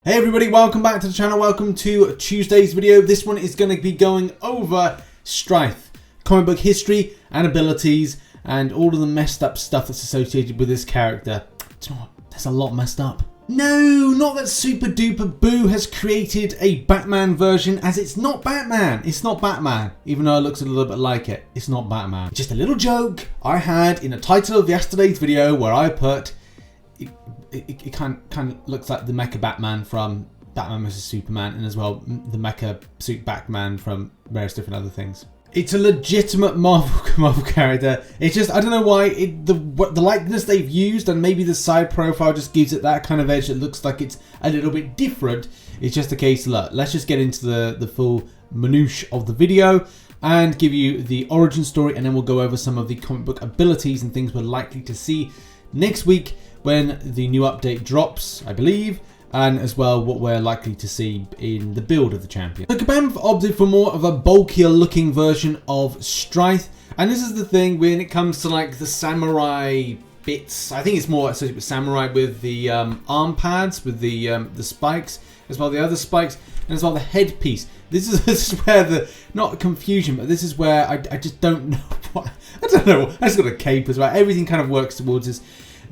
Hey everybody, welcome back to the channel. Welcome to Tuesday's video. This one is going to be going over Strife, comic book history and abilities, and all of the messed up stuff that's associated with this character. Do you know what? There's a lot messed up. No, not that Super Duper Boo has created a Batman version, as it's not Batman. It's not Batman, even though it looks a little bit like it. It's not Batman. It's just a little joke I had in the title of yesterday's video where I put it kind of looks like the Mecha Batman from Batman vs Superman, and as well the Mecha Suit Batman from various different other things. It's a legitimate Marvel character. It's just, I don't know why the likeness they've used, and maybe the side profile just gives it that kind of edge. It looks like it's a little bit different. It's just a case, look, let's just get into the full minutiae of the video and give you the origin story, and then we'll go over some of the comic book abilities and things we're likely to see next week when the new update drops, I believe, and as well what we're likely to see in the build of the champion. So Kabam opted for more of a bulkier looking version of Strife, and this is the thing when it comes to like the samurai bits. I think it's more associated with samurai, with the arm pads, with the spikes, as well the other spikes, and as well the headpiece. This is where the, not confusion, but this is where I just don't know what, I don't know. I just got a cape as well. Everything kind of works towards this.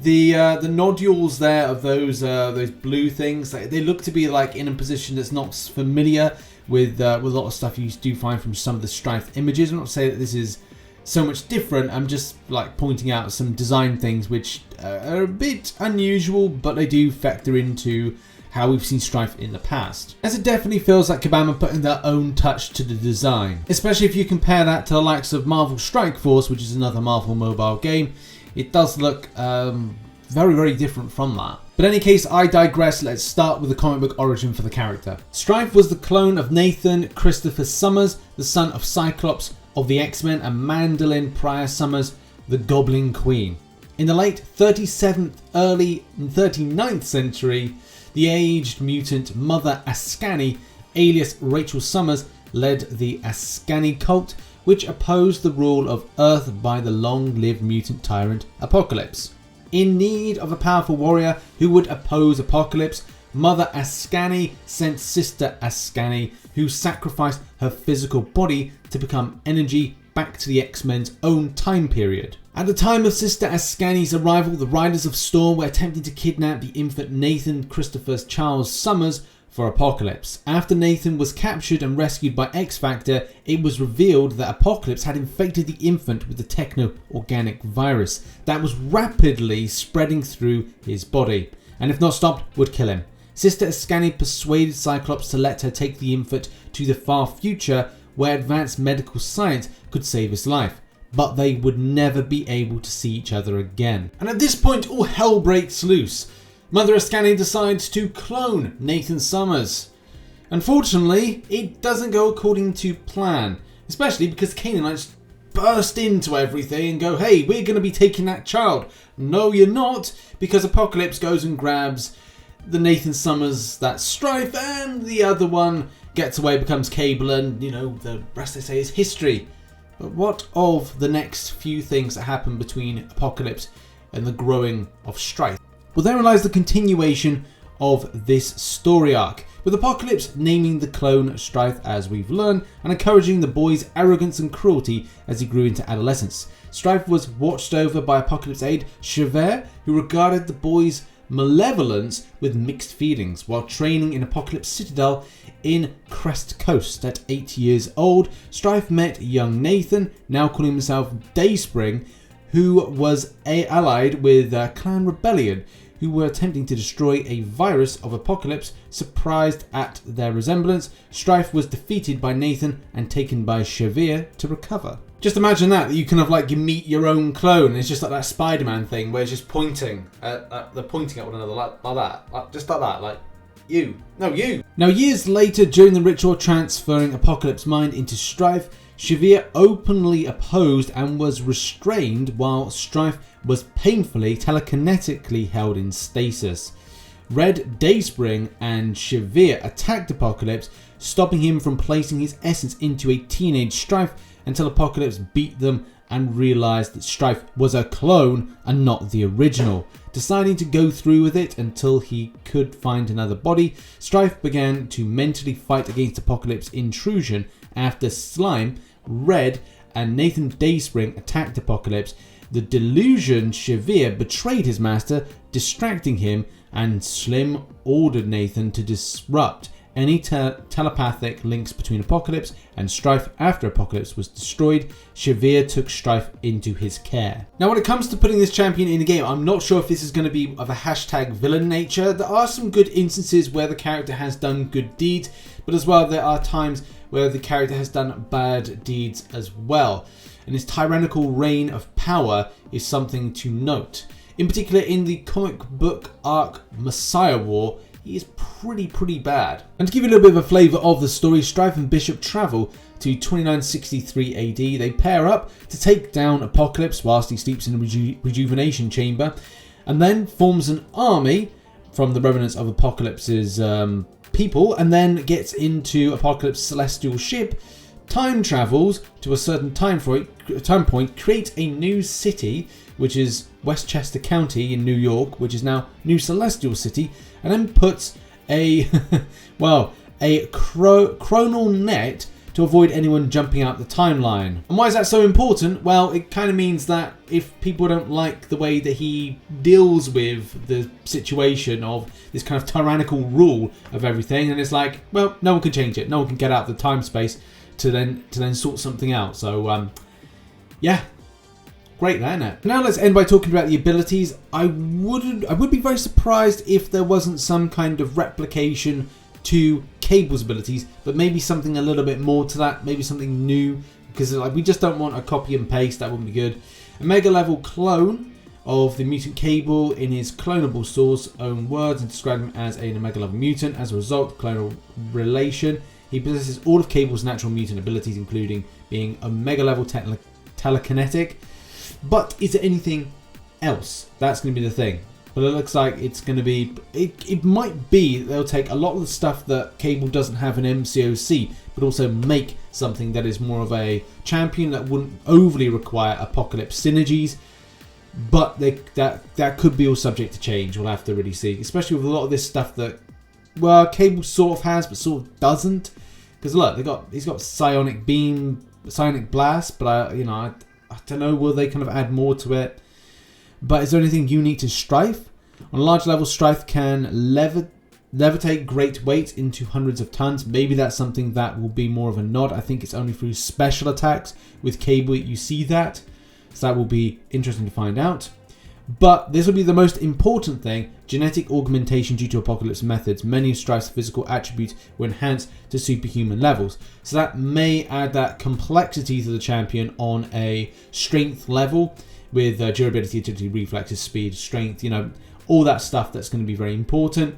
The nodules there of those blue things, they look to be like in a position that's not familiar with a lot of stuff you do find from some of the Strife images. I'm not saying that this is so much different. I'm just like pointing out some design things which are a bit unusual, but they do factor into how we've seen Strife in the past. As it definitely feels like Kabam are putting their own touch to the design, especially if you compare that to the likes of Marvel Strike Force, which is another Marvel mobile game. It does look very, very different from that. But in any case, I digress. Let's start with the comic book origin for the character. Strife was the clone of Nathan Christopher Summers, the son of Cyclops of the X-Men, and Mandolin Prior Summers, the Goblin Queen. In the late 37th, early 39th century, the aged mutant Mother Ascani, alias Rachel Summers, led the Ascani cult, which opposed the rule of Earth by the long-lived mutant tyrant Apocalypse. In need of a powerful warrior who would oppose Apocalypse, Mother Ascani sent Sister Ascani, who sacrificed her physical body to become energy, back to the X-Men's own time period. At the time of Sister Ascani's arrival, the Riders of Storm were attempting to kidnap the infant Nathan Christopher Charles Summers for Apocalypse. After Nathan was captured and rescued by X-Factor, it was revealed that Apocalypse had infected the infant with the techno-organic virus that was rapidly spreading through his body, and if not stopped, would kill him. Sister Ascani persuaded Cyclops to let her take the infant to the far future where advanced medical science could save his life, but they would never be able to see each other again. And at this point, all hell breaks loose. Mother Ascani decides to clone Nathan Summers. Unfortunately, it doesn't go according to plan, especially because Canaanites burst into everything and go, hey, we're going to be taking that child. No, you're not, because Apocalypse goes and grabs the Nathan Summers, that's Strife, and the other one gets away, becomes Cable, and, you know, the rest they say is history. But what of the next few things that happen between Apocalypse and the growing of Strife? Well, therein lies the continuation of this story arc, with Apocalypse naming the clone Strife, as we've learned, and encouraging the boy's arrogance and cruelty as he grew into adolescence. Strife was watched over by Apocalypse's aide, Chevert, who regarded the boy's malevolence with mixed feelings. While training in Apocalypse Citadel in Crest Coast at 8 years old, Strife met young Nathan, now calling himself Dayspring, who was allied with Clan Rebellion, who were attempting to destroy a virus of Apocalypse. Surprised at their resemblance, Strife was defeated by Nathan and taken by Chevere to recover. Just imagine that you kind of like you meet your own clone. It's just like that Spider-Man thing where it's just pointing at they're pointing at one another like that, just like that, like you. No, you. Now, years later, during the ritual transferring Apocalypse's mind into Strife, Chevere openly opposed and was restrained while Strife was painfully telekinetically held in stasis. Red Dayspring and Chevere attacked Apocalypse, stopping him from placing his essence into a teenage Strife until Apocalypse beat them and realized that Strife was a clone and not the original. Deciding to go through with it until he could find another body, Strife began to mentally fight against Apocalypse's intrusion after Slime, Red, and Nathan Dayspring attacked Apocalypse. The delusion Shavir betrayed his master, distracting him, and Slim ordered Nathan to disrupt any telepathic links between Apocalypse and Strife. After Apocalypse was destroyed, Shavir took Strife into his care. Now when it comes to putting this champion in the game, I'm not sure if this is going to be of a hashtag villain nature. There are some good instances where the character has done good deeds, but as well there are times where the character has done bad deeds as well. And his tyrannical reign of power is something to note. In particular, in the comic book arc Messiah War, he is pretty bad. And to give you a little bit of a flavour of the story, Strife and Bishop travel to 2963 AD. They pair up to take down Apocalypse whilst he sleeps in a rejuvenation chamber, and then forms an army from the remnants of Apocalypse's people, and then gets into Apocalypse's celestial ship, time travels to a certain time point, creates a new city, which is Westchester County in New York, which is now New Celestial City, and then puts a chronal net to avoid anyone jumping out the timeline. And why is that so important? Well, it kind of means that if people don't like the way that he deals with the situation of this kind of tyrannical rule of everything, and it's like, well, no one can change it. No one can get out of the time space to then sort something out. So yeah, great there, isn't it? Now let's end by talking about the abilities. I would be very surprised if there wasn't some kind of replication to Cable's abilities, but maybe something a little bit more to that, maybe something new, because like we just don't want a copy and paste. That wouldn't be good. A mega level clone of the mutant Cable in his clonable source own words and describe him as a mega level mutant. As a result, clonal relation. He possesses all of Cable's natural mutant abilities, including being a mega level telekinetic. But is there anything else? That's going to be the thing. But it looks like it's going to be... It might be they'll take a lot of the stuff that Cable doesn't have in MCOC, but also make something that is more of a champion that wouldn't overly require Apocalypse synergies. But that could be all subject to change. We'll have to really see. Especially with a lot of this stuff that, well, Cable sort of has, but sort of doesn't. Because look, he's got Psionic Beam, Psionic Blast, but I don't know, will they kind of add more to it? But is there anything unique to Strife? On a large level, Strife can levitate great weight into hundreds of tons. Maybe that's something that will be more of a nod. I think it's only through special attacks with Cable you see that. So that will be interesting to find out. But this will be the most important thing. Genetic augmentation due to Apocalypse methods. Many of Strife's physical attributes were enhanced to superhuman levels. So that may add that complexity to the champion on a strength level with durability, agility, reflexes, speed, strength, all that stuff that's going to be very important.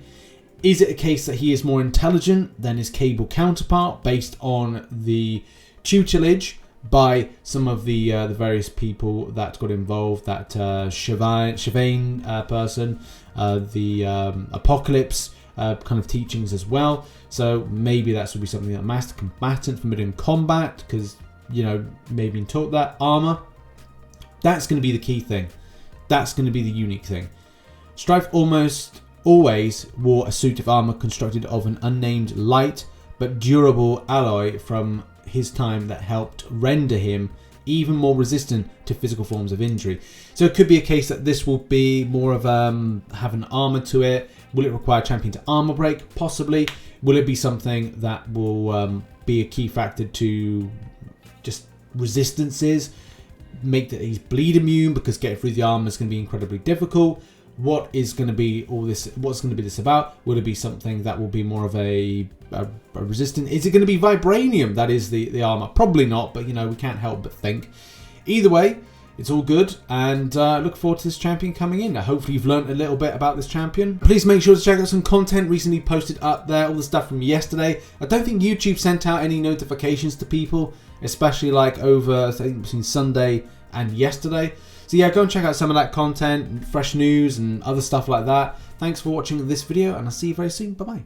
Is it a case that he is more intelligent than his Cable counterpart based on the tutelage by some of the various people that got involved, that Shivane person, the Apocalypse kind of teachings as well. So maybe that would be something that Master Combatant, familiar in combat, because, maybe being taught that. Armor, that's going to be the key thing. That's going to be the unique thing. Strife almost always wore a suit of armor constructed of an unnamed light but durable alloy from his time that helped render him even more resistant to physical forms of injury. So it could be a case that this will be more of have an armor to it. Will it require champion to armor break? Possibly. Will it be something that will be a key factor to just resistances? Make that he's bleed immune, because getting through the armor is going to be incredibly difficult. What is going to be all this? What's going to be this about? Will it be something that will be more of a resistant? Is it going to be vibranium that is the armor? Probably not, but we can't help but think. Either way, it's all good, and look forward to this champion coming in. Hopefully you've learned a little bit about this champion. Please make sure to check out some content recently posted up there, all the stuff from yesterday. I don't think YouTube sent out any notifications to people, especially like over, I think, between Sunday and yesterday. So yeah, go and check out some of that content, and fresh news and other stuff like that. Thanks for watching this video, and I'll see you very soon. Bye-bye.